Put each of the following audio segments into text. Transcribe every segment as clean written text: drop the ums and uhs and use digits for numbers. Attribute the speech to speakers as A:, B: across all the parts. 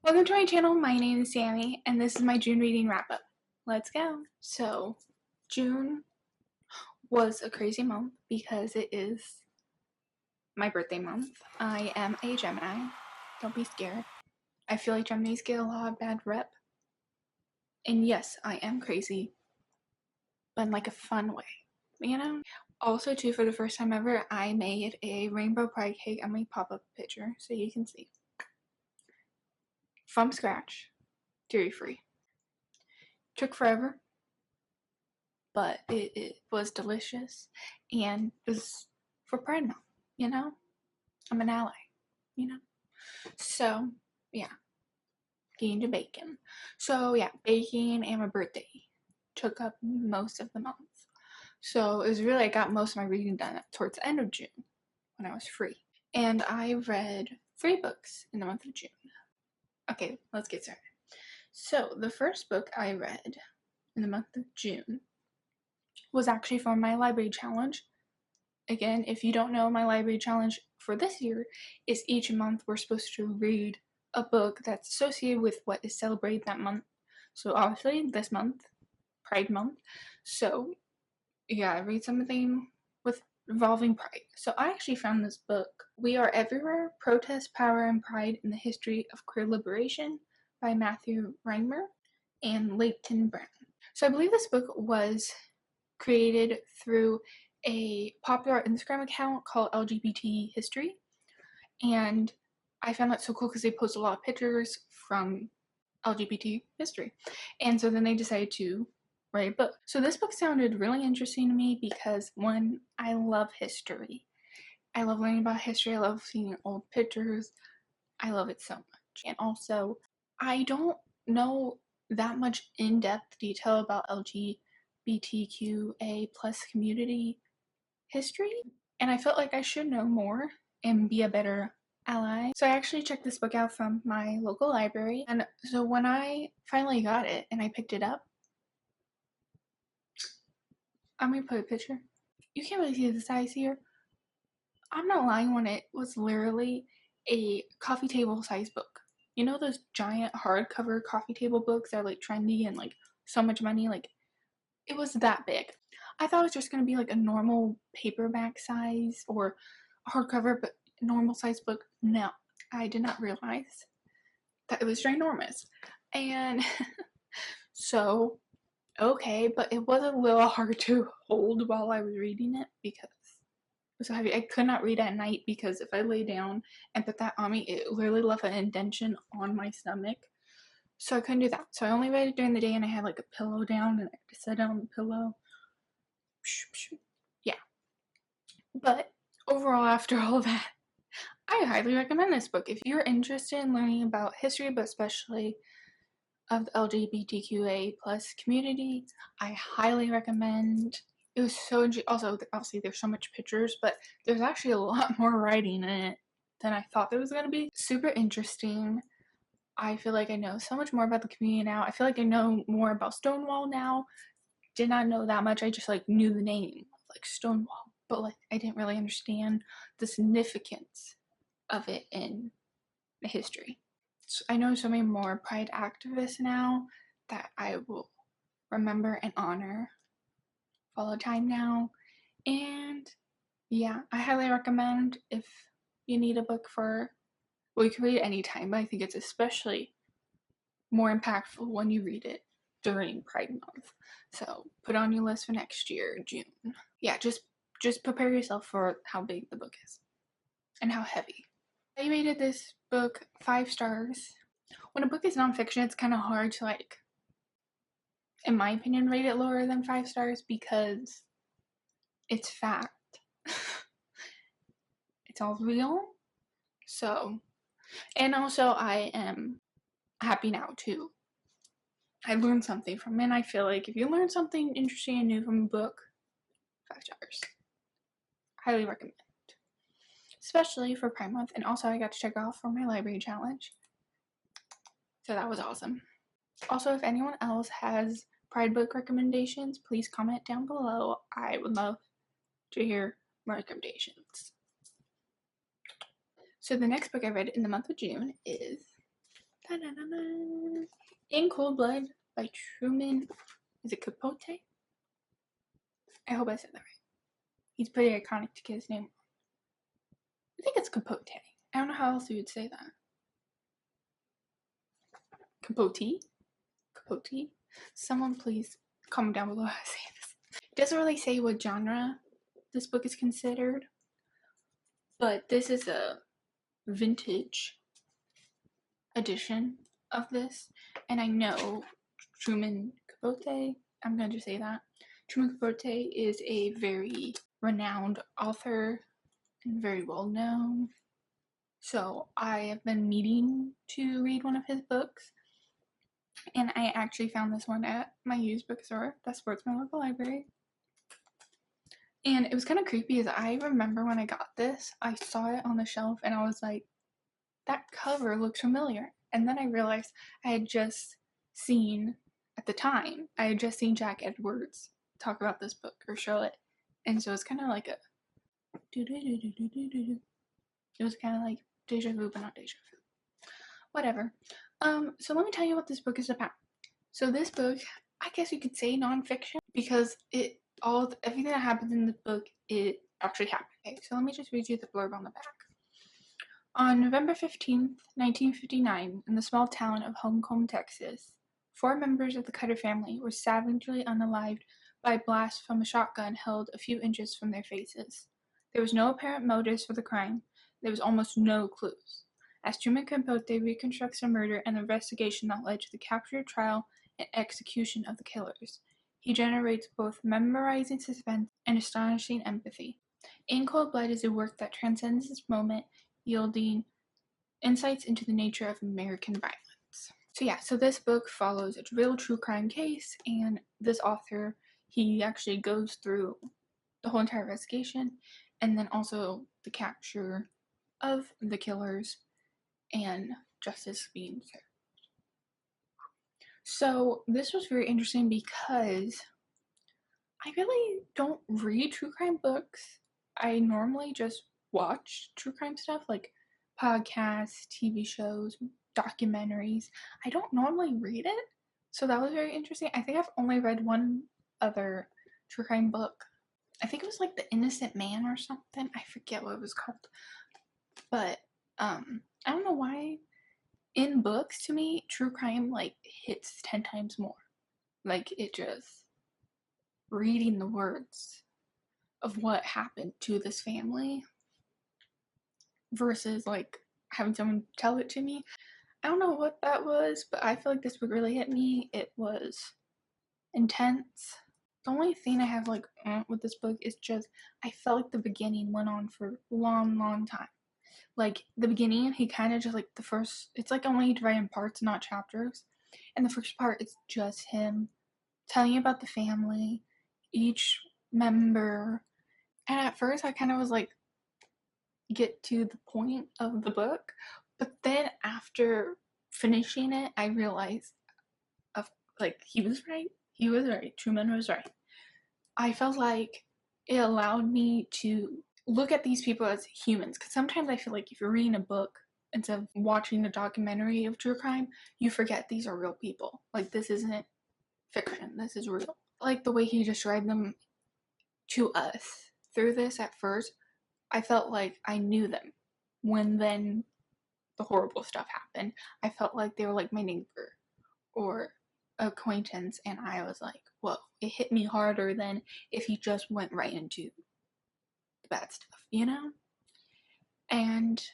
A: Welcome to my channel. My name is Sammy, and this is my June reading wrap-up. Let's go. So, June was a crazy month because it is my birthday month. I am a Gemini. Don't be scared. I feel like Geminis get a lot of bad rep. And yes, I am crazy, but in like a fun way, you know? Also, too, for the first time ever, I made a rainbow pride cake. I'm going to pop up a picture so you can see. From scratch, dairy-free. Took forever, but it was delicious and was for Pride Month, you know? I'm an ally, you know? So, yeah, getting to bacon. So, yeah, baking and my birthday took up most of the month. So, it was really, I got most of my reading done towards the end of June when I was free. And I read 3 books in the month of June. Okay, let's get started. So, the first book I read in the month of June was actually from my library challenge. Again, if you don't know, my library challenge for this year is each month we're supposed to read a book that's associated with what is celebrated that month. So obviously this month, Pride Month. So yeah, I read something with involving pride. So I actually found this book, We Are Everywhere, Protest, Power, and Pride in the History of Queer Liberation by Matthew Reimer and Leighton Brown. So I believe this book was created through a popular Instagram account called LGBT History, and I found that so cool because they post a lot of pictures from LGBT history, and so then they decided to write a book. So this book sounded really interesting to me because, one, I love history. I love learning about history. I love seeing old pictures. I love it so much. And also, I don't know that much in-depth detail about LGBTQA plus community history, and I felt like I should know more and be a better ally. So I actually checked this book out from my local library, and so when I finally got it and I picked it up, I'm gonna put a picture. You can't really see the size here. I'm not lying when it was literally a coffee table size book. You know those giant hardcover coffee table books that are like trendy and like so much money? Like, it was that big. I thought it was just going to be like a normal paperback size or a hardcover, but normal size book. No, I did not realize that it was ginormous. And so, okay, but it was a little hard to hold while I was reading it because it was so heavy. I could not read at night because if I lay down and put that on me, it literally left an indentation on my stomach. So I couldn't do that. So I only read it during the day, and I had like a pillow down, and I had to sit on the pillow. Yeah. But overall, after all of that, I highly recommend this book. If you're interested in learning about history, but especially of the LGBTQA plus community, I highly recommend. It was so also, obviously there's so much pictures, but there's actually a lot more writing in it than I thought there was going to be. Super interesting. I feel like I know so much more about the community now. I feel like I know more about Stonewall now. Did not know that much. I just like knew the name of like Stonewall, but like I didn't really understand the significance of it in the history. So I know so many more pride activists now that I will remember and honor all the time now. And yeah, I highly recommend if you need a book for, well, you can read it anytime, but I think it's especially more impactful when you read it during Pride Month. So put on your list for next year, June. Yeah, just prepare yourself for how big the book is and how heavy. I rated this book 5 stars. When a book is nonfiction, it's kind of hard to, like, in my opinion, rate it lower than 5 stars because it's fact. It's all real. So, and also I am happy now too. I learned something from it, and I feel like if you learn something interesting and new from a book, 5 stars. Highly recommend. Especially for Pride Month, and also I got to check off for my library challenge. So that was awesome. Also, if anyone else has Pride book recommendations, please comment down below. I would love to hear more recommendations. So the next book I read in the month of June is, In Cold Blood by Truman, is it Capote? I hope I said that right. He's pretty iconic to get his name. I think it's Capote. I don't know how else you would say that. Capote? Capote? Someone please comment down below how I say this. It doesn't really say what genre this book is considered, but this is a vintage edition of this, and I know Truman Capote, I'm going to just say that, Truman Capote is a very renowned author and very well known, so I have been meaning to read one of his books, and I actually found this one at my used bookstore that supports my local library. And it was kind of creepy, as I remember when I got this, I saw it on the shelf and I was like, that cover looks familiar. And then I realized I had just seen, at the time, I had just seen Jack Edwards talk about this book or show it. And so it's kind of like a it was kind of like deja vu, but not deja vu. Whatever. So let me tell you what this book is about. So this book, I guess you could say nonfiction, because everything that happens in the book, it actually happened. Okay, so let me just read you the blurb on the back. On November 15th, 1959, in the small town of Homecombe, Texas, 4 members of the Cutter family were savagely unalived by a blast from a shotgun held a few inches from their faces. There was no apparent motives for the crime. There was almost no clues. As Truman Capote reconstructs the murder and the investigation that led to the capture, trial, and execution of the killers, he generates both memorizing suspense and astonishing empathy. In Cold Blood is a work that transcends this moment, yielding insights into the nature of American violence. So this book follows a real true crime case, and this author, he actually goes through the whole entire investigation, and then also the capture of the killers and justice being served. So this was very interesting because I really don't read true crime books. I normally just watch true crime stuff like podcasts, TV shows, documentaries. I don't normally read it, so that was very interesting. I think I've only read one other true crime book. I think it was like The Innocent Man or something. I forget what it was called. But I don't know why in books, to me, true crime like hits 10 times more. Like, it just, reading the words of what happened to this family versus like having someone tell it to me. I don't know what that was, but I feel like this book really hit me. It was intense. The only thing I have like with this book is just I felt like the beginning went on for a long time. Like the beginning, he kind of just like it's like only divided in parts, not chapters. And the first part is just him telling you about the family, each member. And at first I kind of was like, get to the point of the book. But then after finishing it, I realized he was right. He was right. Truman was right. I felt like it allowed me to look at these people as humans. Because sometimes I feel like if you're reading a book instead of watching a documentary of true crime, you forget these are real people. Like, this isn't fiction. This is real. Like the way he described them to us through this at first, I felt like I knew them. When then the horrible stuff happened, I felt like they were like my neighbor or acquaintance, and I was like, whoa, it hit me harder than if he just went right into the bad stuff, you know? And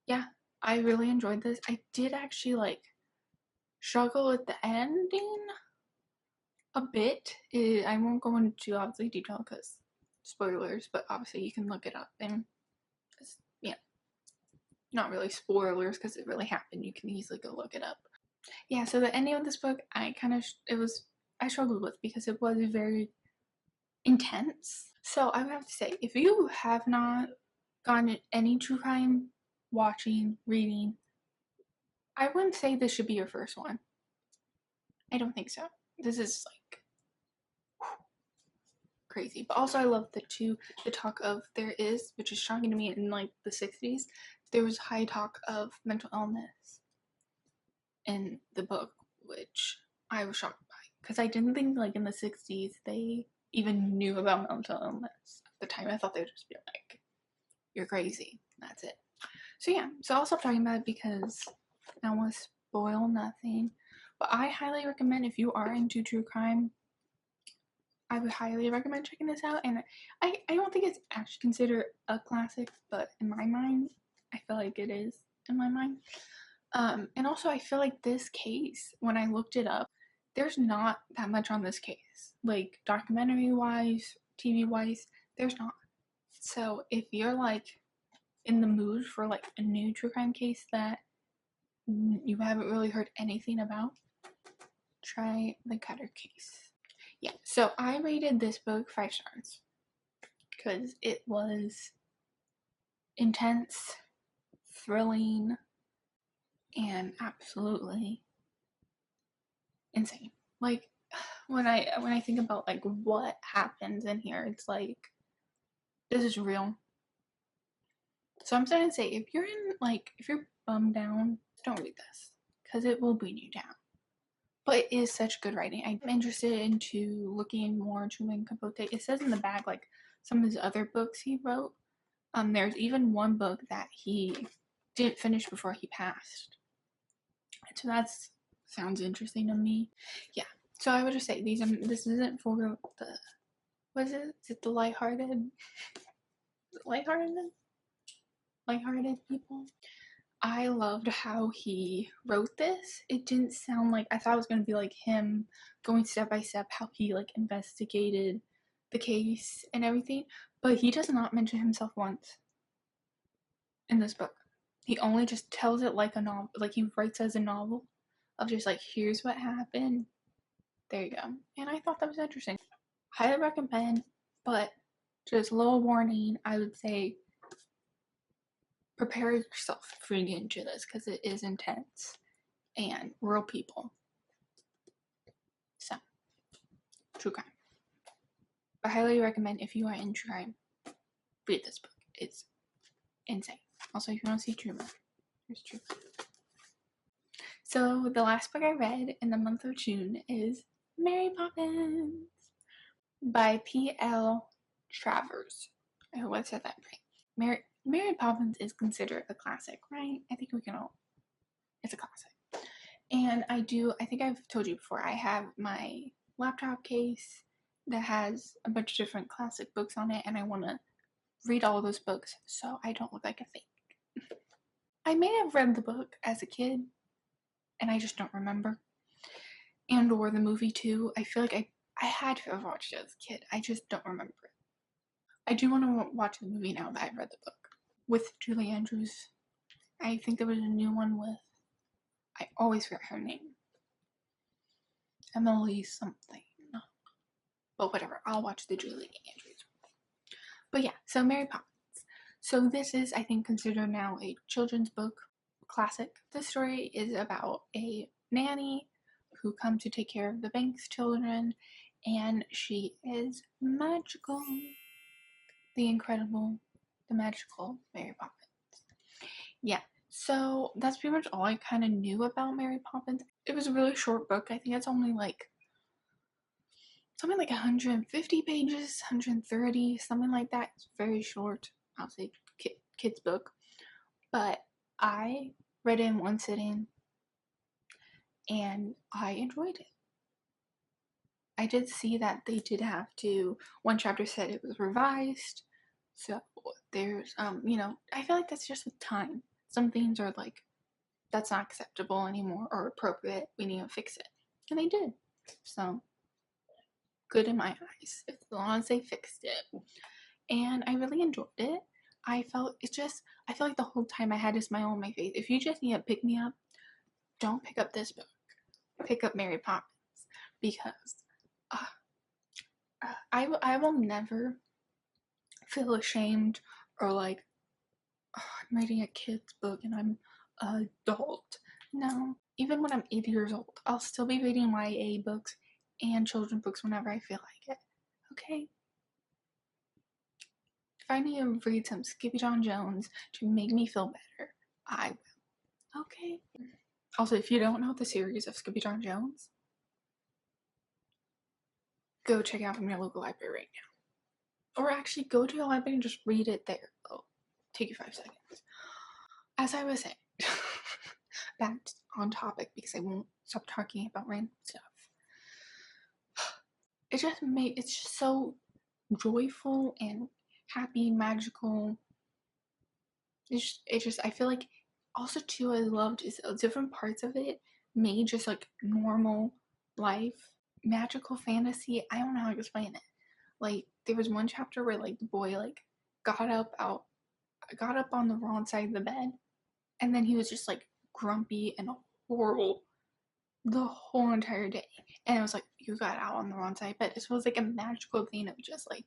A: yeah, I really enjoyed this. I did actually like struggle with the ending a bit. I won't go into obviously detail because spoilers, but obviously you can look it up, and yeah, not really spoilers because it really happened. You can easily go look it up. Yeah, so the ending of this book, I struggled with because it was very intense. So I would have to say, if you have not gotten any true crime watching, reading, I wouldn't say this should be your first one. I don't think so. This is like crazy. But also I love the talk of which is shocking to me, in like the 60s, there was high talk of mental illness. in the book, which I was shocked by, because I didn't think like in the 60s they even knew about mental illness at the time. I thought they would just be like, you're crazy, that's it. So yeah, so I'll stop talking about it because I don't want to spoil nothing, but I highly recommend, if you are into true crime, I would highly recommend checking this out. And I don't think it's actually considered a classic, but in my mind, I feel like it is in my mind. And also, I feel like this case, when I looked it up, there's not that much on this case. Like, documentary-wise, TV-wise, there's not. So, if you're, like, in the mood for, like, a new true crime case that you haven't really heard anything about, try the Cutter case. Yeah, so I rated this book 5 stars because it was intense, thrilling, and absolutely insane. Like, when I think about like what happens in here, it's like, this is real. So I'm starting to say, if you're bummed down, don't read this because it will bring you down. But it is such good writing. I'm interested into looking more into Truman Capote. It says in the back like some of his other books he wrote. There's even one book that he didn't finish before he passed. So that sounds interesting to me. Yeah. So I would just say this isn't for the, what is it? Is it the lighthearted people? I loved how he wrote this. It didn't sound like, I thought it was going to be like him going step by step how he like investigated the case and everything, but he does not mention himself once in this book. He only just tells it like a novel, like he writes as a novel of just like, here's what happened. There you go. And I thought that was interesting. Highly recommend, but just a little warning, I would say prepare yourself for getting into this because it is intense and real people. So, true crime. I highly recommend, if you are in true crime, read this book. It's insane. Also, if you want to see Truman, there's Truman. So, the last book I read in the month of June is Mary Poppins by P.L. Travers. I hope I said that right. Mary Poppins is considered a classic, right? I think we can all. It's a classic. And I think I've told you before, I have my laptop case that has a bunch of different classic books on it, and I want to read all those books so I don't look like a fake. I may have read the book as a kid, and I just don't remember. And or the movie too. I feel like I had to have watched it as a kid. I just don't remember it. I do want to watch the movie now that I've read the book. With Julie Andrews. I think there was a new one with, I always forget her name. Emily something. But whatever, I'll watch the Julie Andrews one. But yeah, so Mary Poppins. So this is, I think, considered now a children's book classic. This story is about a nanny who comes to take care of the bank's children, and she is magical. The incredible, the magical Mary Poppins. Yeah, so that's pretty much all I kind of knew about Mary Poppins. It was a really short book. I think it's only like something like 150 pages, 130, something like that. It's very short. I'll say kids book. But I read it in one sitting and I enjoyed it. I did see that they did have to, one chapter said it was revised. So there's, I feel like that's just with time. Some things are like, that's not acceptable anymore or appropriate. We need to fix it. And they did. So, good in my eyes, as long as they fixed it. And I really enjoyed it. I feel like the whole time I had a smile on my face. If you just need to pick me up, don't pick up this book. Pick up Mary Poppins. Because I will never feel ashamed or like, I'm reading a kid's book and I'm an adult. No. Even when I'm 80 years old, I'll still be reading YA books and children's books whenever I feel like it. Okay? If I need to read some Skippy John Jones to make me feel better, I will. Okay? Also, if you don't know the series of Skippy John Jones, go check it out from your local library right now. Or actually go to your library and just read it there. Oh, take you 5 seconds. As I was saying, back on topic because I won't stop talking about random stuff. It's just so joyful and happy, magical. I feel like also too I loved is different parts of it made just like normal life, magical fantasy. I don't know how to explain it. Like there was one chapter where like the boy like got up on the wrong side of the bed, and then he was just like grumpy and horrible the whole entire day. And I was like, you got out on the wrong side, but it was like a magical thing of just like.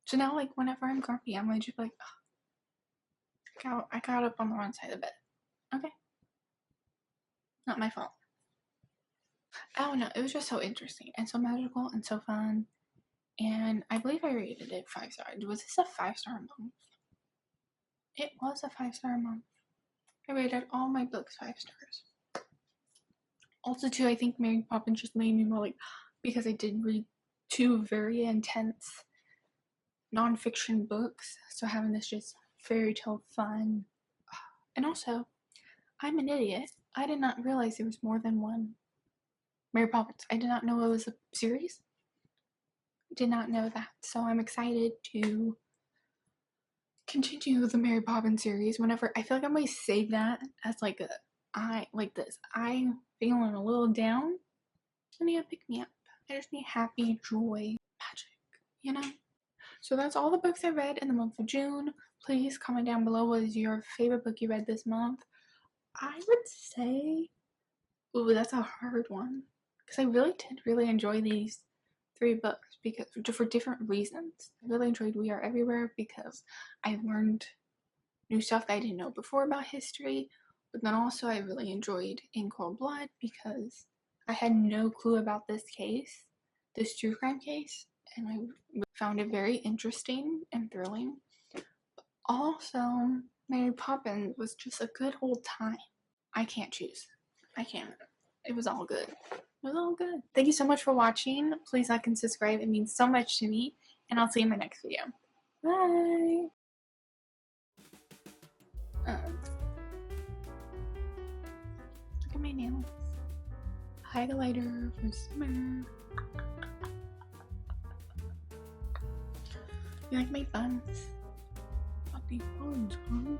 A: So now like whenever I'm grumpy, I'm like just like, oh, I got up on the wrong side of the bed. Okay, not my fault. I don't know. It was just so interesting and so magical and so fun. And I believe I rated it 5 stars. Was this a 5-star month? It was a 5-star month. I rated all my books 5 stars. Also, too, I think Mary Poppins just made me more like, because I did read 2 very intense nonfiction books. So having this just fairy tale fun. And also, I'm an idiot. I did not realize there was more than one Mary Poppins. I did not know it was a series. Did not know that. So I'm excited to continue the Mary Poppins series. Whenever I feel like I'm going to save that as like I'm feeling a little down. I need to pick me up. I just need happy, joy, magic, So that's all the books I read in the month of June. Please comment down below what is your favorite book you read this month. I would say, ooh, that's a hard one. Because I really did enjoy these 3 books because for different reasons. I really enjoyed We Are Everywhere because I learned new stuff that I didn't know before about history. But then also I really enjoyed In Cold Blood because I had no clue about this case, this true crime case. And I found it very interesting and thrilling. Also, Mary Poppins was just a good old time. I can't choose. I can't. It was all good. It was all good. Thank you so much for watching. Please like and subscribe. It means so much to me. And I'll see you in my next video. Bye. Look at my nails. Highlighter for summer. You like my buns? Puppy buns, huh?